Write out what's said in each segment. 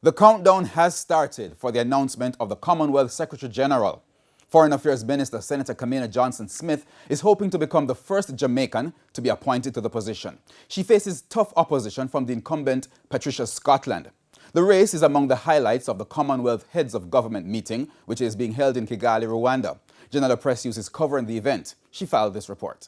The countdown has started for the announcement of the Commonwealth Secretary General. Foreign Affairs Minister Senator Kamina Johnson-Smith is hoping to become the first Jamaican to be appointed to the position. She faces tough opposition from the incumbent Patricia Scotland. The race is among the highlights of the Commonwealth Heads of Government meeting, which is being held in Kigali, Rwanda. Janela Precious is covering the event. She filed this report.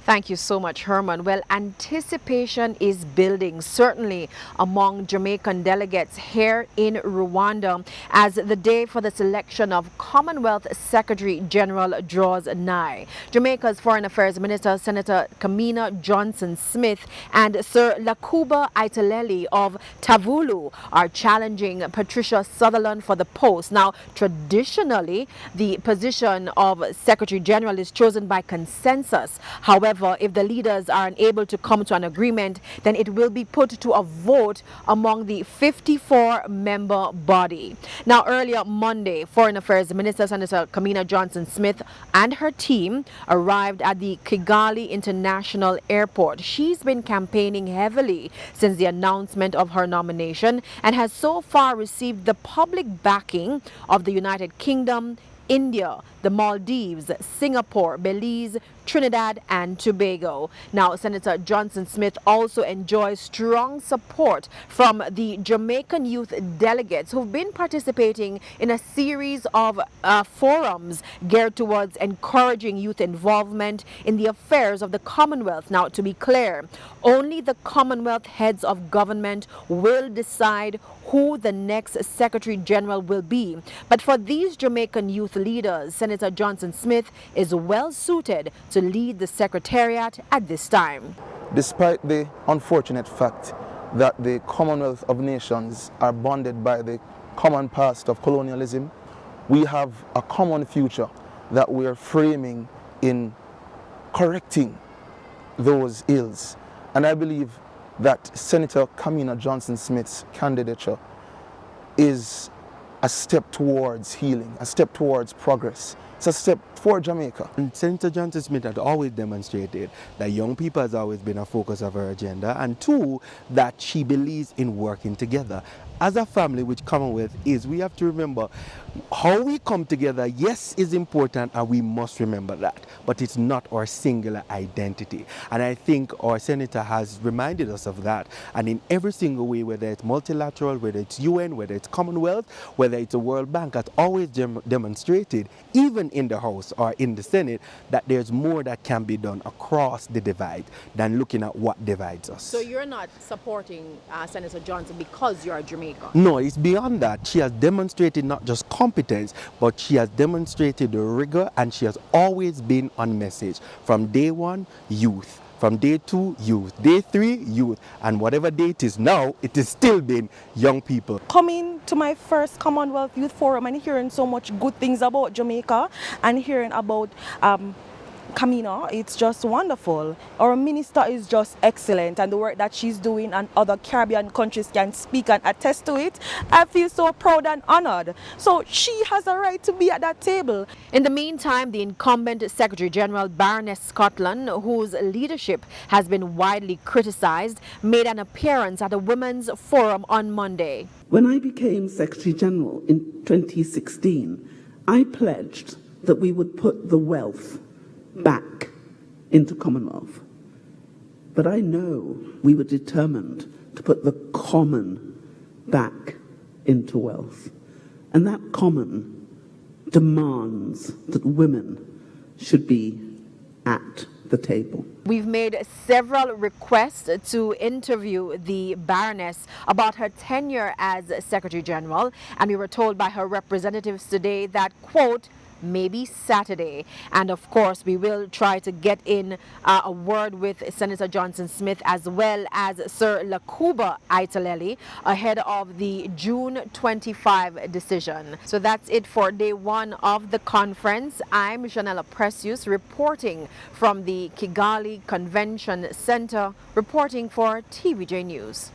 Thank you so much, Herman. Well, anticipation is building, certainly among Jamaican delegates here in Rwanda, as the day for the selection of Commonwealth Secretary General draws nigh. Jamaica's Foreign Affairs Minister, Senator Kamina Johnson-Smith, and Sir Lakuba Aitaleli of Tavulu are challenging Patricia Sutherland for the post. Now, traditionally, the position of Secretary General is chosen by consensus. However, if the leaders are unable to come to an agreement, then it will be put to a vote among the 54-member body. Now, earlier Monday, Foreign Affairs Minister Senator Kamina Johnson-Smith and her team arrived at the Kigali International Airport. She's been campaigning heavily since the announcement of her nomination and has so far received the public backing of the United Kingdom, India, the Maldives, Singapore, Belize, Trinidad and Tobago. Now, Senator Johnson-Smith also enjoys strong support from the Jamaican youth delegates who've been participating in a series of forums geared towards encouraging youth involvement in the affairs of the Commonwealth. Now, to be clear, only the Commonwealth heads of government will decide who the next Secretary General will be. But for these Jamaican youth leaders, Senator Johnson-Smith is well suited to lead the Secretariat at this time. Despite the unfortunate fact that the Commonwealth of Nations are bonded by the common past of colonialism, we have a common future that we are framing in correcting those ills. And I believe that Senator Kamina Johnson-Smith's candidature is a step towards healing, a step towards progress. It's a step for Jamaica. And Senator Johnson-Smith had always demonstrated that young people has always been a focus of her agenda, and two, that she believes in working together. As a family, which Commonwealth is, we have to remember how we come together, yes, is important, and we must remember that, but it's not our singular identity. And I think our senator has reminded us of that. And in every single way, whether it's multilateral, whether it's UN, whether it's Commonwealth, whether it's the World Bank, has always demonstrated, even in the House or in the Senate, that there's more that can be done across the divide than looking at what divides us. So you're not supporting Senator Johnson because you're a Jamaican? No, it's beyond that. She has demonstrated not just competence, but she has demonstrated the rigor, and she has always been on message. From day one, youth. From day two, youth. Day three, youth. And whatever day it is now, it has still been young people. Coming to my first Commonwealth Youth Forum and hearing so much good things about Jamaica and hearing about Kamina, it's just wonderful. Our minister is just excellent, and the work that she's doing and other Caribbean countries can speak and attest to it. I feel so proud and honored. So she has a right to be at that table. In the meantime, the incumbent Secretary General Baroness Scotland, whose leadership has been widely criticized, made an appearance at a women's forum on Monday. When I became Secretary General in 2016, I pledged that we would put the wealth back into Commonwealth. But I know we were determined to put the common back into wealth. And that common demands that women should be at the table. We've made several requests to interview the Baroness about her tenure as Secretary General, and we were told by her representatives today that, quote, maybe Saturday. And of course, we will try to get in a word with Senator Johnson-Smith as well as Sir Lakuba Aitaleli ahead of the June 25 decision. So that's it for day one of the conference. I'm Janela Precious reporting from the Kigali Convention Center, reporting for TVJ News.